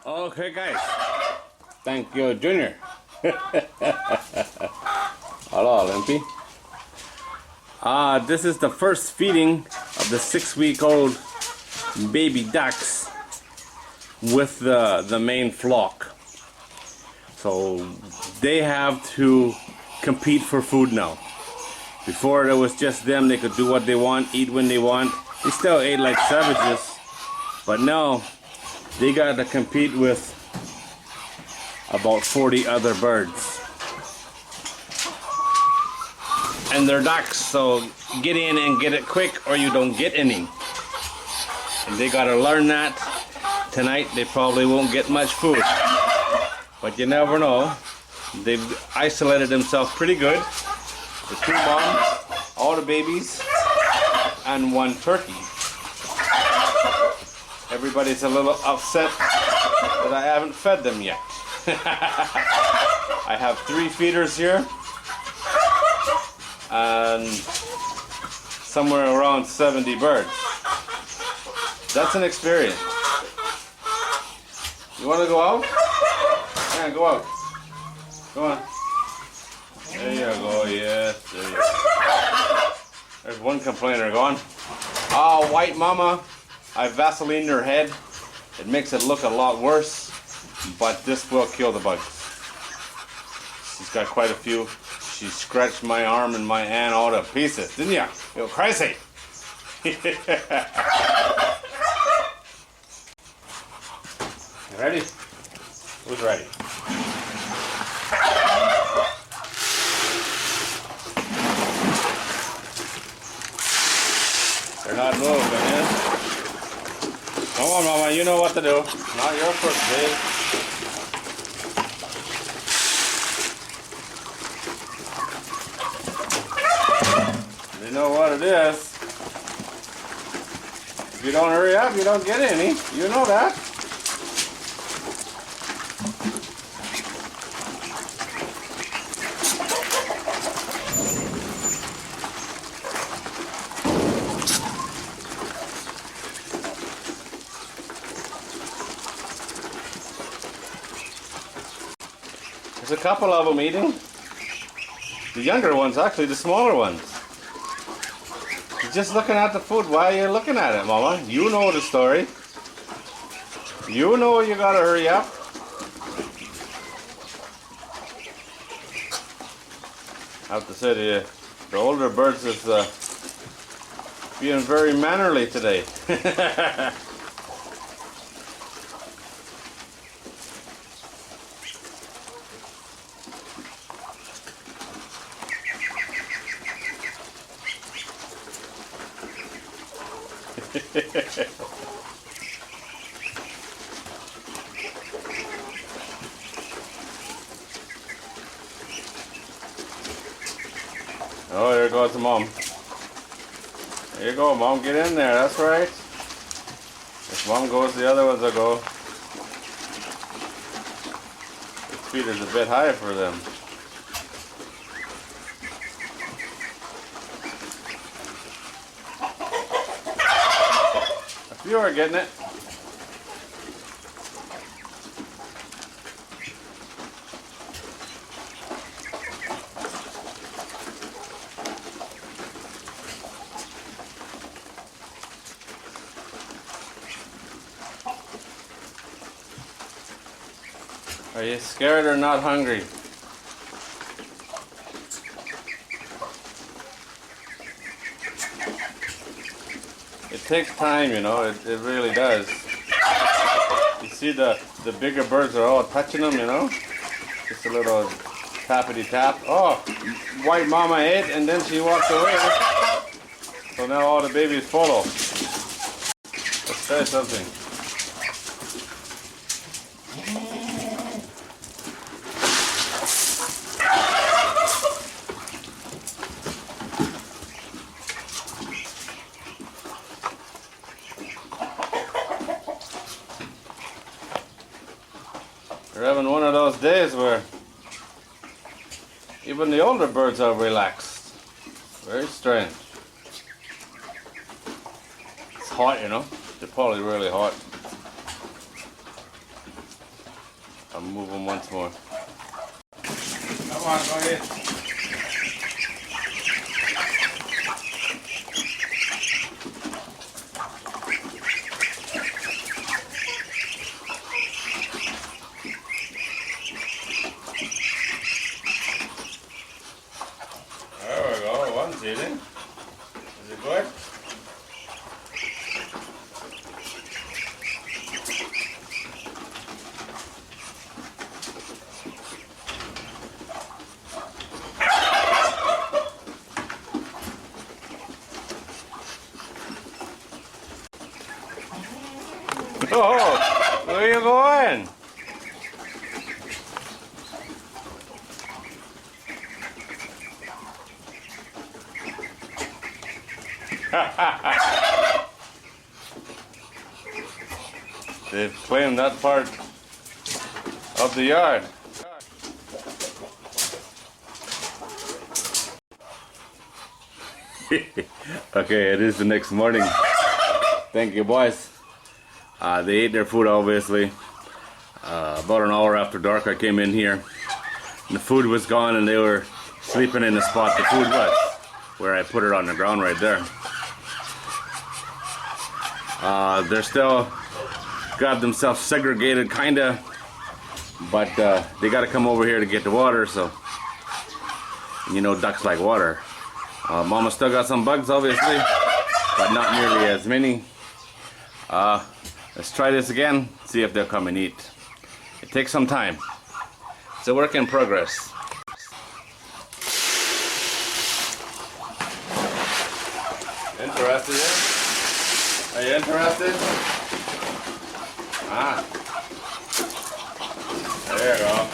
Okay, guys. Thank you, Junior. Hello, Limpy. This is the first feeding of the 6-week-old baby ducks with the main flock. So they have to compete for food now. Before it was just them, they could do what they want, eat when they want. They still ate like savages, but now they got to compete with about 40 other birds. And they're ducks, so get in and get it quick or you don't get any. And they got to learn that. Tonight they probably won't get much food. But you never know. They've isolated themselves pretty good. The 2 moms, all the babies, and 1 turkey. Everybody's a little upset that I haven't fed them yet. I have 3 feeders here and somewhere around 70 birds. That's an experience. You want to go out? Yeah, go out. Go on. There you go, yes, there you go. There's 1 complainer gone. Oh, white mama, I Vaseline her head. It makes it look a lot worse, but this will kill the bugs. She's got quite a few. She scratched my arm and my hand all to pieces, didn't ya? You go crazy. You ready? Who's ready? They're not moving, man. Come on, mama, you know what to do. Not your first day. You know what it is. If you don't hurry up, you don't get any. You know that. There's a couple of them eating. The younger ones, actually, the smaller ones. You're just looking at the food. Why are you looking at it, Mama? You know the story. You know you gotta hurry up. I have to say the older birds is being very mannerly today. Oh, there goes the mom. There you go, Mom. Get in there. That's right. If Mom goes, the other ones will go. This feeder's a bit high for them. A few are getting it. Are you scared or not hungry? It takes time, you know, it really does. You see the bigger birds are all touching them, you know? Just a little tappity tap. Oh, white mama ate and then she walked away. So now all the babies follow. Let's try something. We're having one of those days where even the older birds are relaxed. Very strange. It's hot, you know. They're probably really hot. I'll move them once more. Come on, go ahead. There we go, one's eating. Is it good? Oh, where are you going? They've claimed that part of the yard. Okay, it is the next morning. Thank you, boys. They ate their food, obviously. About an hour after dark I came in here and the food was gone and they were sleeping in the spot the food was, where I put it on the ground right there. They're still got themselves segregated kinda, but they gotta come over here to get the water, so you know ducks like water. Mama still got some bugs obviously, but not nearly as many. Let's try this again, see if they'll come and eat. It takes some time. It's a work in progress. Interested in? Are you interested? Ah. There you go.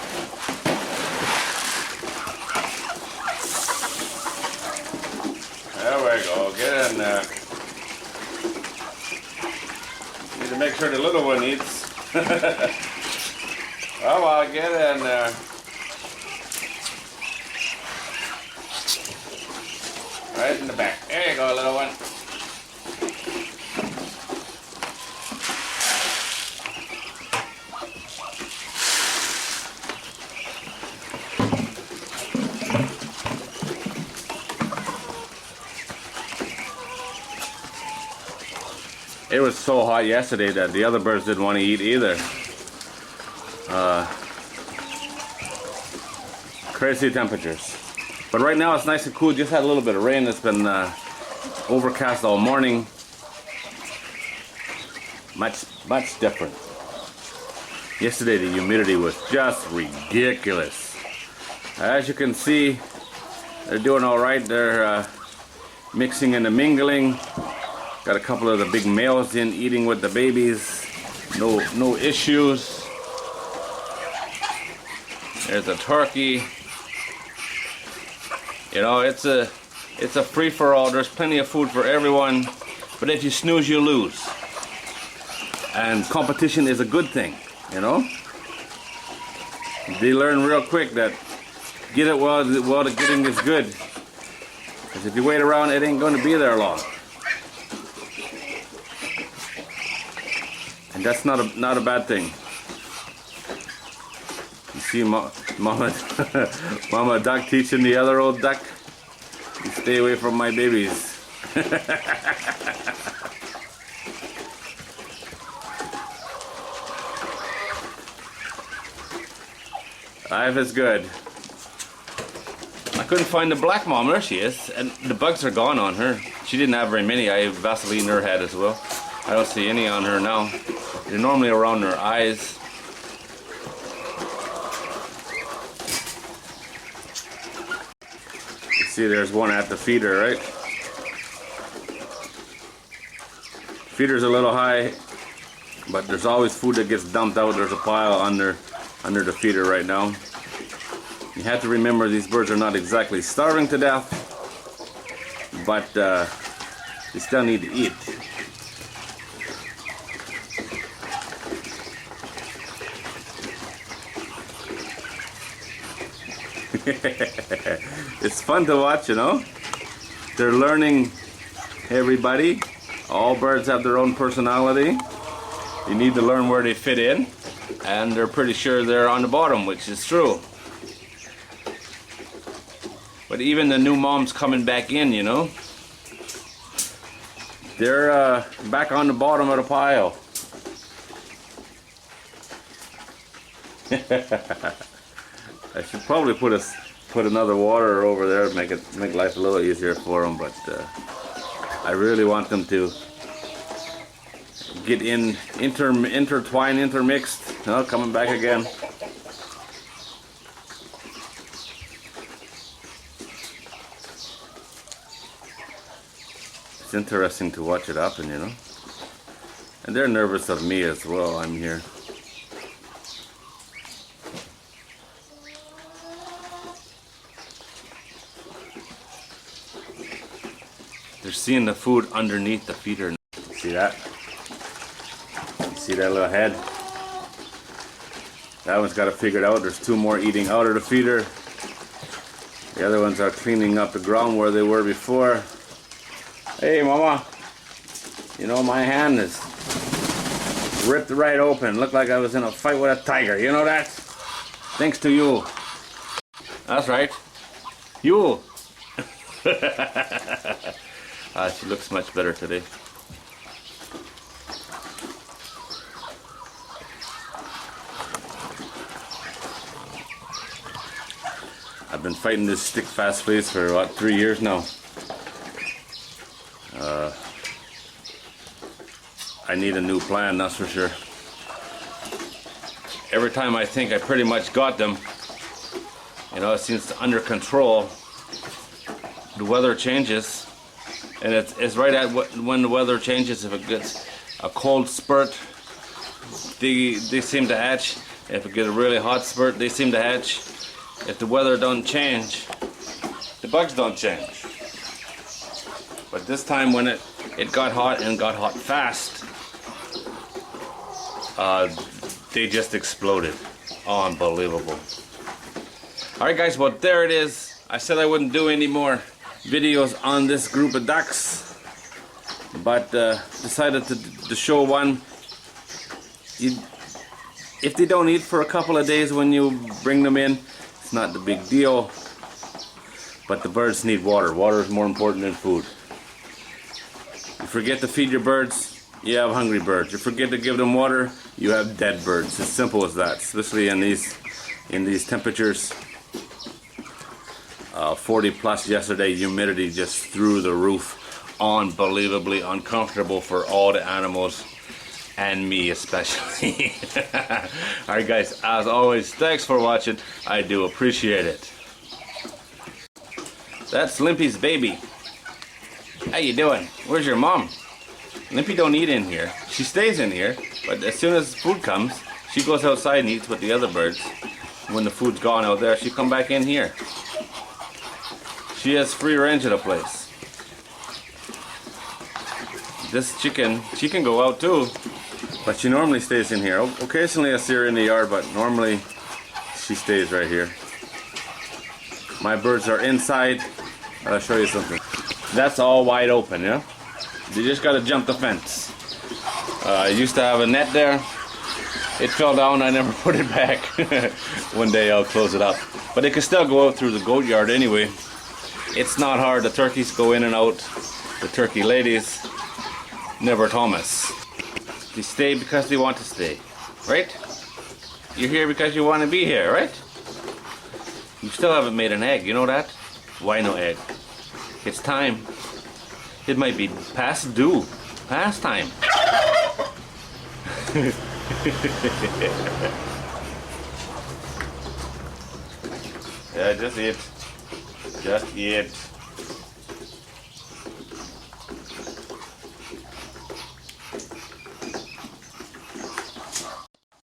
There we go. Get in there. Need to make sure the little one eats. Come on, get in there. Right in the back. There you go, little one. It was so hot yesterday that the other birds didn't want to eat either. Crazy temperatures. But right now it's nice and cool. Just had a little bit of rain. It's been overcast all morning. Much different. Yesterday the humidity was just ridiculous. As you can see, they're doing all right. They're mixing and mingling. Got a couple of the big males in eating with the babies. No issues. There's a turkey. You know, it's a free-for-all. There's plenty of food for everyone, but if you snooze, you lose. And competition is a good thing, you know. They learn real quick that get it while the getting is good. Because if you wait around, it ain't going to be there long. And that's not a bad thing. You see, Mama duck teaching the other old duck, you stay away from my babies. Life is good. I couldn't find the black mom. There she is, and the bugs are gone on her. She didn't have very many. I have Vaseline her head as well. I don't see any on her now. They're normally around her eyes. You see there's one at the feeder, right? Feeder's a little high, but there's always food that gets dumped out. There's a pile under the feeder right now. You have to remember these birds are not exactly starving to death, but they still need to eat. It's fun to watch, you know. They're learning. Everybody, all birds have their own personality. You need to learn where they fit in. and they're pretty sure they're on the bottom, which is true. But even the new moms coming back in, you know, they're back on the bottom of the pile. I should probably put another water over there to make life a little easier for them, but I really want them to get intertwined, intermixed. Oh, coming back again. It's interesting to watch it happen, you know. And they're nervous of me as well. I'm here. They're seeing the food underneath the feeder. See that? You see that little head? That one's got it figured out. There's two more eating out of the feeder. The other ones are cleaning up the ground where they were before. Hey, Mama. You know, my hand is ripped right open. Looked like I was in a fight with a tiger. You know that? Thanks to you. That's right. You. She looks much better today. I've been fighting this stick fast face for what, 3 years now. I need a new plan, that's for sure. Every time I think I pretty much got them, you know, it seems under control. The weather changes, and it's right at when the weather changes. If it gets a cold spurt, they seem to hatch. If it gets a really hot spurt, they seem to hatch. If the weather don't change, the bugs don't change. But this time when it got hot and got hot fast, they just exploded. Unbelievable. Alright guys, well there it is. I said I wouldn't do any more videos on this group of ducks, but decided to show one. If they don't eat for a couple of days when you bring them in, it's not the big deal, but the birds need water. Water is more important than food. You forget to feed your birds, you have hungry birds. You forget to give them water, you have dead birds. It's simple as that, especially in these temperatures. 40 plus yesterday, humidity just through the roof. Unbelievably uncomfortable for all the animals, and me especially. Alright guys, as always, thanks for watching. I do appreciate it. That's Limpy's baby. How you doing? Where's your mom? Limpy don't eat in here. She stays in here, but as soon as food comes, she goes outside and eats with the other birds. When the food's gone out there, she come back in here. She has free range of the place. This chicken, she can go out too, but she normally stays in here. Occasionally I see her in the yard, but normally she stays right here. My birds are inside. I'll show you something. That's all wide open, yeah? You just gotta jump the fence. I used to have a net there. It fell down, I never put it back. One day I'll close it up. But it can still go out through the goat yard anyway. It's not hard. The turkeys go in and out. The turkey ladies, never Thomas. They stay because they want to stay, right? You're here because you want to be here, right? You still haven't made an egg, you know that? Why no egg? It's time. It might be past due. Past time. Yeah, just eat. Just eat.